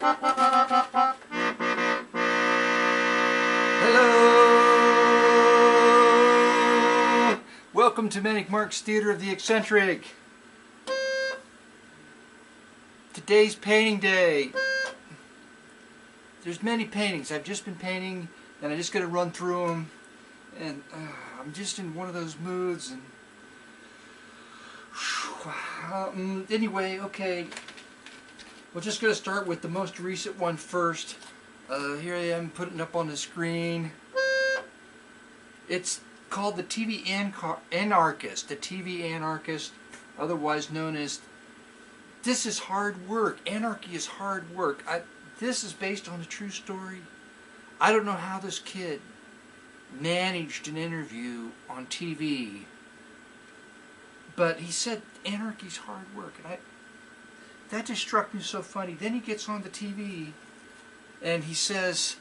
Hello! Welcome to Manic Mark's Theater of the Eccentric. Today's painting day. There's many paintings. I've just been painting and I just got to run through them. And I'm just in one of those moods. And anyway, okay. We're just going to start with the most recent one first. Here I am putting it up on the screen. It's called the TV Anarchist. The TV Anarchist, otherwise known as This is Hard Work. Anarchy is hard work. This is based on a true story. I don't know how this kid managed an interview on TV, but he said anarchy's hard work, and that just struck me so funny. Then he gets on the TV and he says,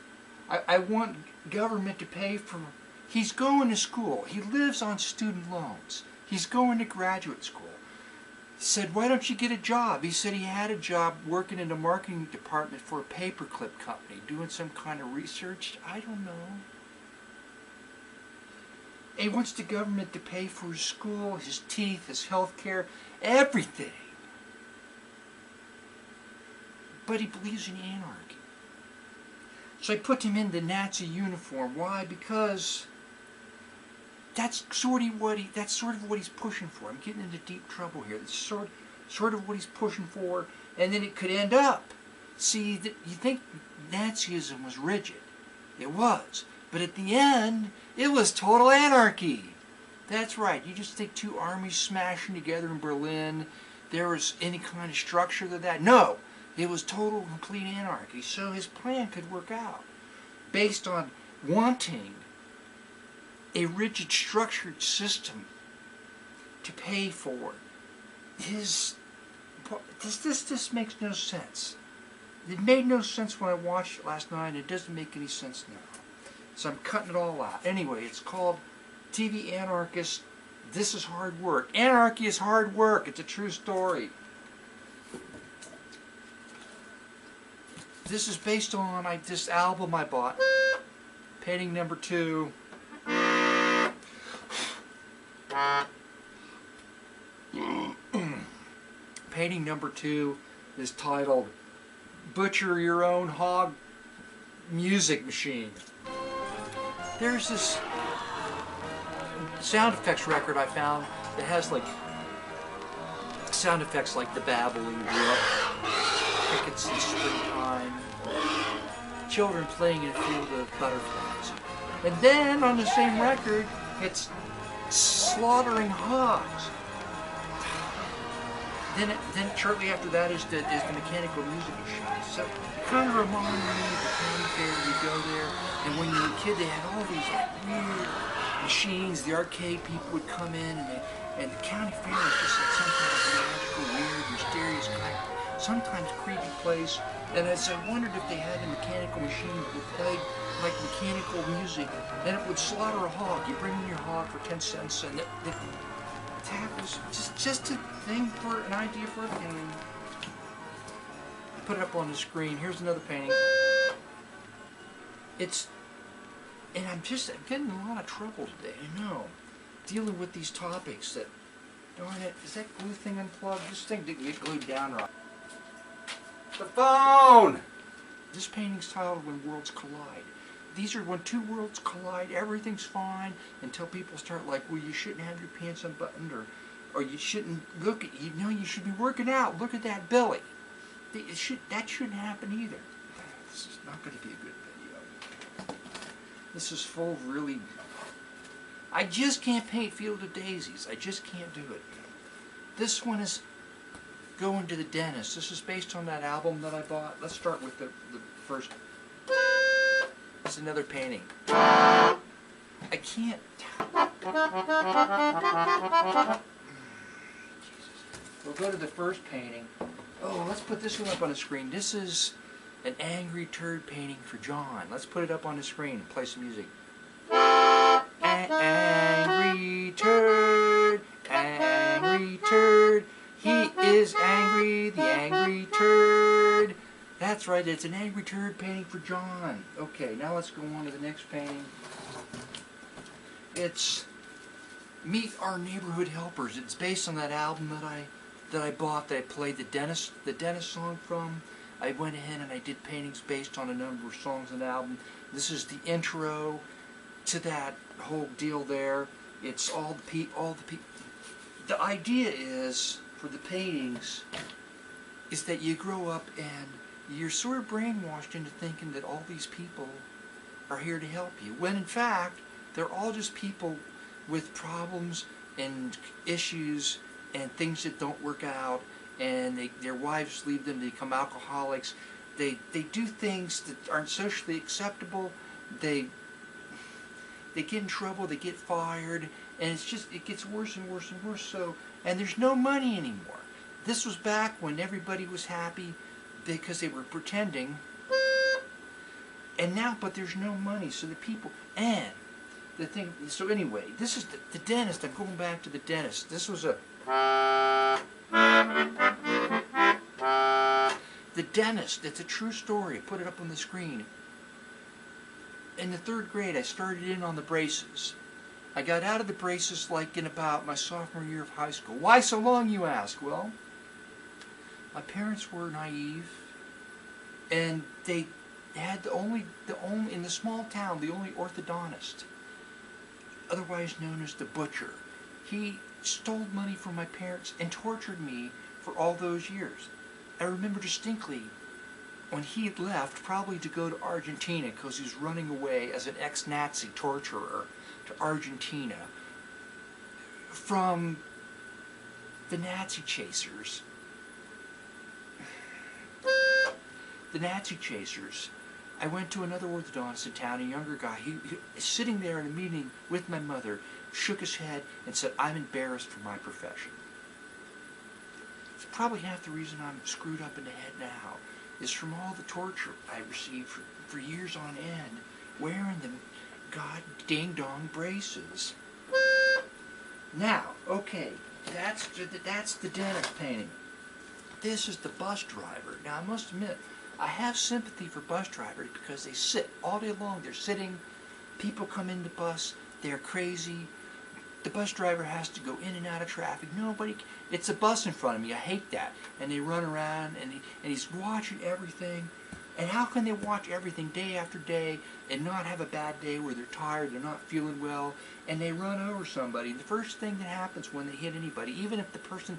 I want government to pay for... He's going to school. He lives on student loans. He's going to graduate school. He said, why don't you get a job? He said he had a job working in the marketing department for a paperclip company, doing some kind of research. I don't know. He wants the government to pay for his school, his teeth, his health care, everything. But he believes in anarchy. So I put him in the Nazi uniform. Why? Because that's sort of what he's pushing for. I'm getting into deep trouble here. It's sort of what he's pushing for, and then it could end up. See, you think Nazism was rigid. It was. But at the end, it was total anarchy. That's right. You just think two armies smashing together in Berlin, there was any kind of structure to that? No. It was total, complete anarchy. So his plan could work out based on wanting a rigid, structured system to pay for his... This makes no sense. It made no sense when I watched it last night, and it doesn't make any sense now. So I'm cutting it all out. Anyway, it's called TV Anarchist. This is hard work. Anarchy is hard work. It's a true story. This is based on this album I bought. Painting number 2. Painting number 2 is titled Butcher Your Own Hog Music Machine. There's this sound effects record I found that has like sound effects like the babbling brook, crickets in springtime, children playing in a field of butterflies. And then on the same record, it's slaughtering hogs. Then shortly after that is the mechanical music machine. So it kind of reminded me of the county fair. You go there, and when you were a kid, they had all these like weird machines. The arcade people would come in, and the county fair was just like some kind of magical, weird, mysterious kind of, sometimes creepy place. And I wondered if they had a mechanical machine that would play like mechanical music, and it would slaughter a hog. You bring in your hog for 10 cents, and that was just a thing for an idea for a painting. Put it up on the screen. Here's another painting. And I'm getting in a lot of trouble today. I know, dealing with these topics. That, darn it, is that glue thing unplugged? This thing didn't get glued down right. The phone! This painting's titled When Worlds Collide. These are when two worlds collide, everything's fine until people start like, well, you shouldn't have your pants unbuttoned, or you shouldn't look at, you should be working out. Look at that belly. That shouldn't happen either. This is not going to be a good video. This is full of really... I just can't paint Field of Daisies. I just can't do it. This one is Going to the Dentist. This is based on that album that I bought. Let's start with the first. It's another painting. I can't. Jesus. We'll go to the first painting. Oh, let's put this one up on the screen. This is an angry turd painting for John. Let's put it up on the screen and play some music. Angry turd, angry turd. He is angry, the angry turd. That's right, it's an angry turd painting for John. Okay, now let's go on to the next painting. It's Meet Our Neighborhood Helpers. It's based on that album that I bought, that I played the Dennis song from. I went ahead and I did paintings based on a number of songs on the album. This is the intro to that whole deal there. It's all the people. The idea is, for the paintings, is that you grow up and you're sort of brainwashed into thinking that all these people are here to help you, when in fact they're all just people with problems and issues and things that don't work out, and their wives leave them, they become alcoholics, they do things that aren't socially acceptable, they get in trouble, they get fired, and it gets worse and worse and worse. So, and there's no money anymore. This was back when everybody was happy because they were pretending, and now, but there's no money, so the people, and the thing, so anyway, this is the dentist. I'm going back to the dentist. This was the dentist. It's a true story. I put it up on the screen. In the 3rd grade, I started in on the braces. I got out of the braces like in about my sophomore year of high school. Why so long, you ask? Well, my parents were naive, and they had the only in the small town, the only orthodontist, otherwise known as the butcher. He stole money from my parents and tortured me for all those years. I remember distinctly when he had left, probably to go to Argentina, because he was running away as an ex-Nazi torturer to Argentina from the Nazi chasers. The Nazi chasers. I went to another orthodontist in town, a younger guy. He sitting there in a meeting with my mother, shook his head and said, "I'm embarrassed for my profession." It's probably half the reason I'm screwed up in the head now, is from all the torture I received for years on end, wearing the god ding-dong braces. Now, okay, that's the dentist painting. This is the bus driver. Now, I must admit, I have sympathy for bus drivers because they sit all day long. They're sitting. People come in the bus. They're crazy. The bus driver has to go in and out of traffic. It's a bus in front of me. I hate that. And they run around, and he's watching everything. And how can they watch everything day after day and not have a bad day where they're tired, they're not feeling well, and they run over somebody? The first thing that happens when they hit anybody, even if the person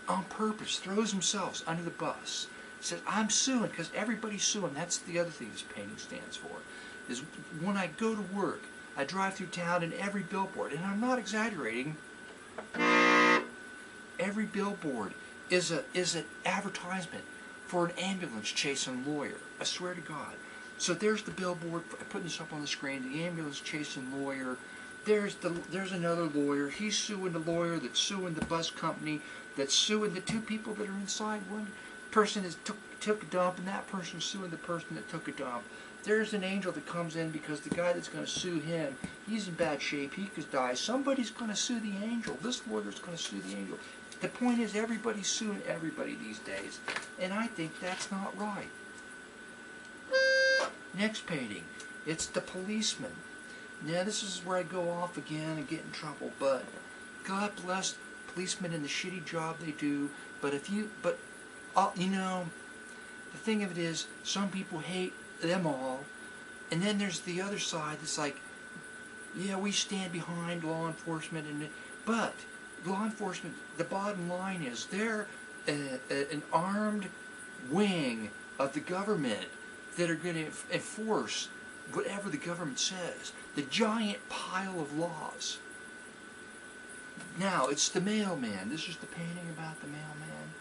on purpose throws themselves under the bus, says, "I'm suing," because everybody's suing. That's the other thing this painting stands for. Is when I go to work, I drive through town, and every billboard, and I'm not exaggerating, every billboard is an advertisement for an ambulance chasing a lawyer. I swear to God. So there's the billboard. I'm putting this up on the screen. The ambulance chasing lawyer. There's another lawyer. He's suing the lawyer that's suing the bus company, that's suing the two people that are inside. One person took a dump, and that person's suing the person that took a dump. There's an angel that comes in because the guy that's going to sue him, he's in bad shape. He could die. Somebody's going to sue the angel. This lawyer's going to sue the angel. The point is, everybody's suing everybody these days, and I think that's not right. Next painting, it's the Policeman. Now, this is where I go off again and get in trouble, but God bless policemen and the shitty job they do. But you know, the thing of it is, some people hate them all, and then there's the other side that's like, yeah, we stand behind law enforcement, but law enforcement, the bottom line is they're an armed wing of the government that are going to enforce whatever the government says. The giant pile of laws. Now, it's the mailman. This is the painting about the mailman.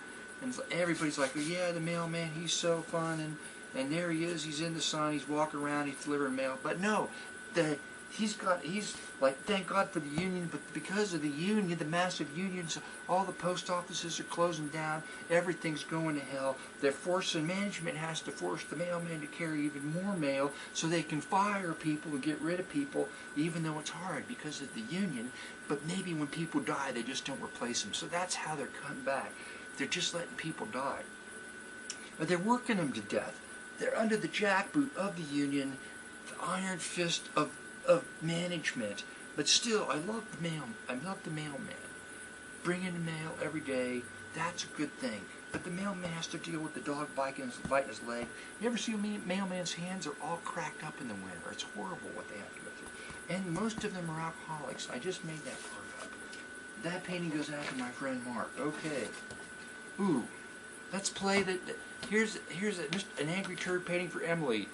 And everybody's like, well, yeah, the mailman, he's so fun, and there he is, he's in the sun, he's walking around, he's delivering mail. But no, he's like, thank God for the union, but because of the union, the massive unions, all the post offices are closing down, everything's going to hell. Management has to force the mailman to carry even more mail so they can fire people and get rid of people, even though it's hard because of the union. But maybe when people die, they just don't replace them. So that's how they're cutting back. They're just letting people die. They're working them to death. They're under the jackboot of the union, the iron fist of management. But still, I love the mailman. Bringing the mail every day, that's a good thing. But the mailman has to deal with the dog biting his leg. You ever see a mailman's hands are all cracked up in the winter? It's horrible what they have to go through. And most of them are alcoholics. I just made that part up. That painting goes out to my friend Mark. Okay. Ooh. Let's play the here's an angry turd painting for Emily.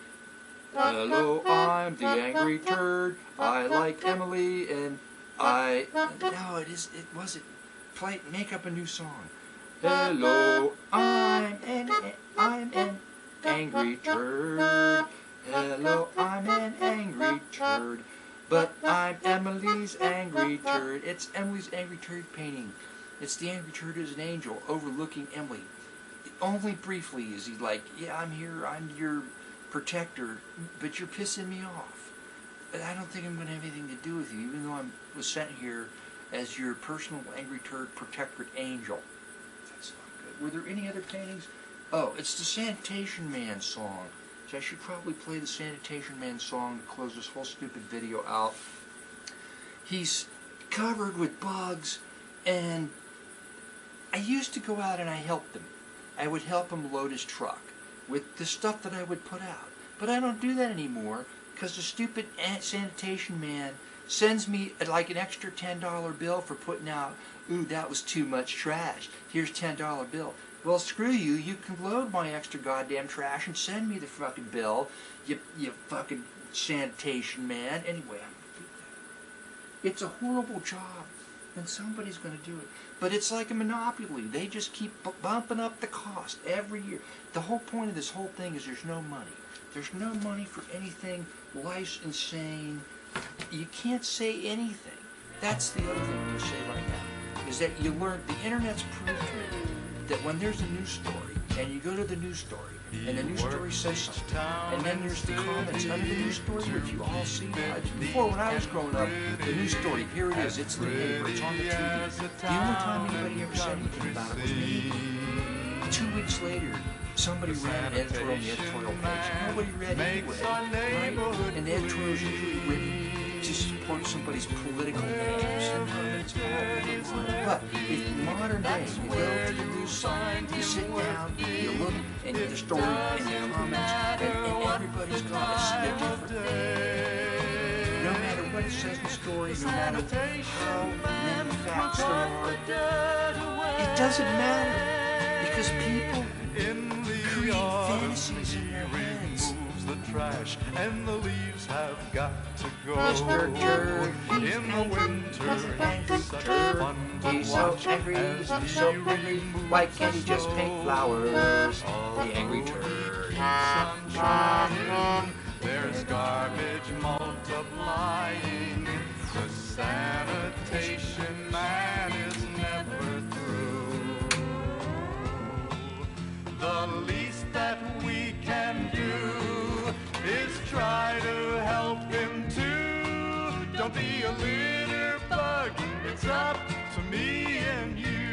Hello, I'm the angry turd. I like Emily and make up a new song. Hello, I'm an angry turd. Hello, I'm an angry turd. But I'm Emily's angry turd. It's Emily's angry turd painting. It's the angry turd as an angel overlooking Emily. Only briefly is he like, yeah, I'm here, I'm your protector, but you're pissing me off. But I don't think I'm going to have anything to do with you, even though I was sent here as your personal angry turd protectorate angel. That's not good. Were there any other paintings? Oh, it's the Sanitation Man Song. So I should probably play the Sanitation Man Song to close this whole stupid video out. He's covered with bugs, and I used to go out and I helped him. I would help him load his truck with the stuff that I would put out. But I don't do that anymore because the stupid sanitation man sends me like an extra $10 bill for putting out, ooh, that was too much trash. Here's $10 bill. Well, screw you. You can load my extra goddamn trash and send me the fucking bill, you fucking sanitation man. Anyway, I'm going to do that. It's a horrible job. And somebody's going to do it. But it's like a monopoly. They just keep bumping up the cost every year. The whole point of this whole thing is there's no money. There's no money for anything. Life's insane. You can't say anything. That's the other thing to say right now, is that you learn, the internet's proved to me that when there's a news story, and you go to the news story, and the news story says something, and then there's the comments under the news story, which you all see. Before, when I was growing up, the news story, here it is, it's in the paper, it's on the TV. The only time anybody ever said anything about it was me. 2 weeks later, somebody ran an editorial on the editorial page. Nobody read it anyway, right? And the editorial is usually written to support somebody's political aims. But if modern day, you go to the news site, you sit down, you look, and the story, and the comments, and everybody's got to see a different thing. No matter what it says in the story, no matter how many facts there are, it doesn't matter, because people create fantasies in their heads. The trash and the leaves have got to go. Mr. Turd, in the winter, angry such turd. fun to He's so watch angry, as he's so he angry. removes Why can't he just the paint snow. flowers? All The angry turd. sunshine, there's garbage multiplying. The sanitation man is never through. The least that we can do is try to help him too. Don't be a litter bug, it's up to me and you.